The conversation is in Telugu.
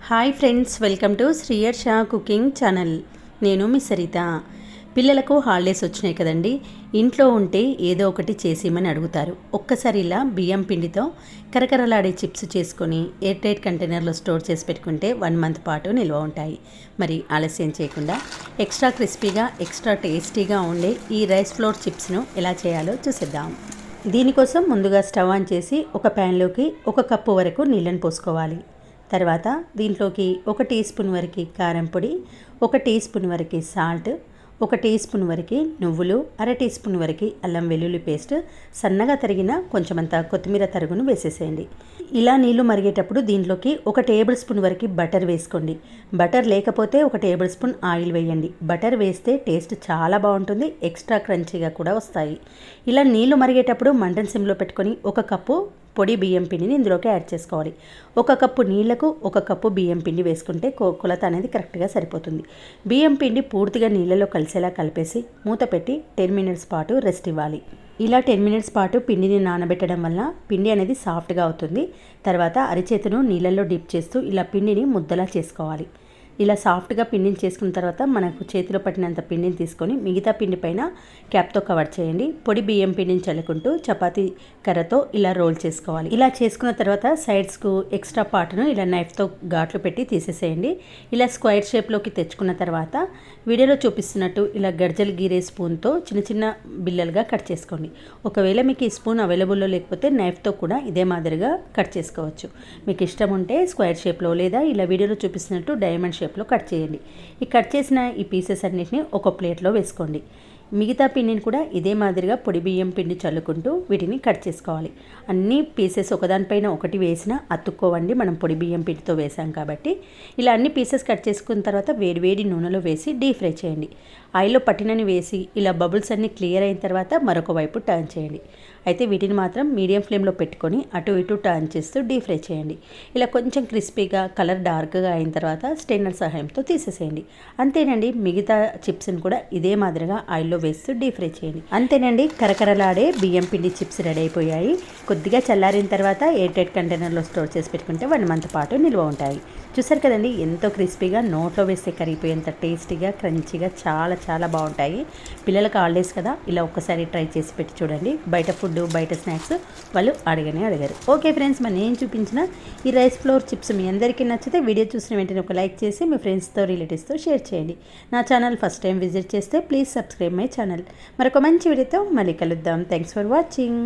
Hi friends, welcome to Srihari Shah cooking channel. నేను మీ సరిత. పిల్లలకు హాలిడేస్ వచ్చినాయి కదండి. ఇంట్లో ఉంటే ఏదో ఒకటి చేసేయమని అడుగుతారు. ఒక్కసారి ఇలా బియ్యం పిండితో కరకరలాడే చిప్స్ చేసుకొని ఎయిర్ టైట్ కంటైనర్లో స్టోర్ చేసి పెట్టుకుంటే 1 మంత్ పాటు నిల్వ ఉంటాయి. మరి ఆలస్యం చేయకుండా ఎక్స్ట్రా క్రిస్పీగా ఎక్స్ట్రా టేస్టీగా ఉండే ఈ రైస్ ఫ్లోర్ చిప్స్ను ఎలా చేయాలో చూసేద్దాం. దీనికోసం ముందుగా స్టవ్ ఆన్ చేసి ఒక ప్యాన్లోకి 1 కప్పు వరకు నీళ్ళని పోసుకోవాలి. తర్వాత దీంట్లోకి 1 టీ స్పూన్ వరకు కారం పొడి, 1 టీ స్పూన్ వరకు సాల్ట్, 1 టీ స్పూన్ వరకు నువ్వులు, 1/2 టీ స్పూన్ వరకు అల్లం వెల్లుల్లి పేస్ట్, సన్నగా తరిగిన కొంచెమంత కొత్తిమీర తరుగును వేసేసేయండి. ఇలా నీళ్లు మరిగేటప్పుడు దీంట్లోకి 1 టేబుల్ స్పూన్ వరకు బటర్ వేసుకోండి. బటర్ లేకపోతే 1 టేబుల్ స్పూన్ ఆయిల్ వేయండి. బటర్ వేస్తే టేస్ట్ చాలా బాగుంటుంది, ఎక్స్ట్రా క్రంచీగా కూడా వస్తాయి. ఇలా నీళ్లు మరిగేటప్పుడు మంటను సిమ్లో పెట్టుకొని 1 కప్పు పొడి బియ్యం పిండిని ఇందులోకి యాడ్ చేసుకోవాలి. 1 కప్పు నీళ్లకు 1 కప్పు బియ్యం పిండి వేసుకుంటే కొలత అనేది కరెక్ట్గా సరిపోతుంది. బియ్యం పిండి పూర్తిగా నీళ్ళలో కలిసేలా కలిపేసి మూత పెట్టి 10 మినిట్స్ పాటు రెస్ట్ ఇవ్వాలి. ఇలా 10 మినిట్స్ పాటు పిండిని నానబెట్టడం వల్ల పిండి అనేది సాఫ్ట్గా అవుతుంది. తర్వాత అరిచేతును నీళ్ళల్లో డిప్ చేస్తూ ఇలా పిండిని ముద్దలా చేసుకోవాలి. ఇలా సాఫ్ట్గా పిండిని చేసుకున్న తర్వాత మనకు చేతిలో పట్టినంత పిండిని తీసుకొని మిగతా పిండి పైన క్యాప్తో కవర్ చేయండి. పొడి బియ్యం పిండిని చల్లుకుంటూ చపాతీ కర్రతో ఇలా రోల్ చేసుకోవాలి. ఇలా చేసుకున్న తర్వాత సైడ్స్కు ఎక్స్ట్రా పార్ట్ను ఇలా నైఫ్తో ఘాట్లు పెట్టి తీసేసేయండి. ఇలా స్క్వేర్ షేప్లోకి తెచ్చుకున్న తర్వాత వీడియోలో చూపిస్తున్నట్టు ఇలా గర్జలు గీరే స్పూన్తో చిన్న చిన్న బిల్లలుగా కట్ చేసుకోండి. ఒకవేళ మీకు ఈ స్పూన్ అవైలబుల్లో లేకపోతే నైఫ్తో కూడా ఇదే మాదిరిగా కట్ చేసుకోవచ్చు. మీకు ఇష్టం ఉంటే స్క్వేర్ షేప్లో లేదా ఇలా వీడియోలో చూపిస్తున్నట్టు డైమండ్ షేప్లో కట్ చేయండి. ఈ కట్ చేసిన ఈ పీసెస్ అన్నిటిని ఒక ప్లేట్లో వేసుకోండి. మిగతా పిండిని కూడా ఇదే మాదిరిగా పొడి బియ్యం పిండి చల్లుకుంటూ వీటిని కట్ చేసుకోవాలి. అన్ని పీసెస్ ఒకదానిపైన ఒకటి వేసినా అతుక్కోవండి, మనం పొడి బియ్యం పిండితో వేసాం కాబట్టి. ఇలా అన్ని పీసెస్ కట్ చేసుకున్న తర్వాత వేడి నూనెలో వేసి డీప్ ఫ్రై చేయండి. ఆయిల్లో పట్టినని వేసి ఇలా బబుల్స్ అన్నీ క్లియర్ అయిన తర్వాత మరొక వైపు టర్న్ చేయండి. అయితే వీటిని మాత్రం మీడియం ఫ్లేమ్లో పెట్టుకొని అటు ఇటు టర్న్ చేస్తూ డీప్ ఫ్రై చేయండి. ఇలా కొంచెం క్రిస్పీగా కలర్ డార్క్గా అయిన తర్వాత స్టెయినర్ సహాయంతో తీసేసేయండి. అంతేనండి, మిగతా చిప్స్ని కూడా ఇదే మాదిరిగా ఆయిల్లో వేస్తూ డీప్ ఫ్రై చేయండి. అంతేనండి, కరకరలాడే బియ్యం పిండి చిప్స్ రెడీ అయిపోయాయి. కొద్దిగా చల్లారిన తర్వాత ఎయిర్ టైట్ కంటైనర్లో స్టోర్ చేసి పెట్టుకుంటే 1 మంత్ పాటు నిల్వ ఉంటాయి. చూసారు కదండి, ఎంతో క్రిస్పీగా నోట్లో వేస్తే కరిగిపోయేంత టేస్టీగా క్రంచీగా చాలా బాగుంటాయి. పిల్లలకు హాలిడేస్ కదా, ఇలా ఒక్కసారి ట్రై చేసి పెట్టి చూడండి. బయట ఫుడ్ బయట స్నాక్స్ వాళ్ళు అడగరు. ఓకే ఫ్రెండ్స్, మరి నేను చూపించిన ఈ రైస్ ఫ్లోర్ చిప్స్ మీ అందరికీ నచ్చితే వీడియో చూసిన వెంటనే ఒక లైక్ చేసి మీ ఫ్రెండ్స్తో రిలేటివ్స్తో షేర్ చేయండి. నా ఛానల్ ఫస్ట్ టైం విజిట్ చేస్తే ప్లీజ్ సబ్స్క్రైబ్ మై ఛానల్. మరొక మంచి వీడియోతో మళ్ళీ కలుద్దాం. Thanks for watching.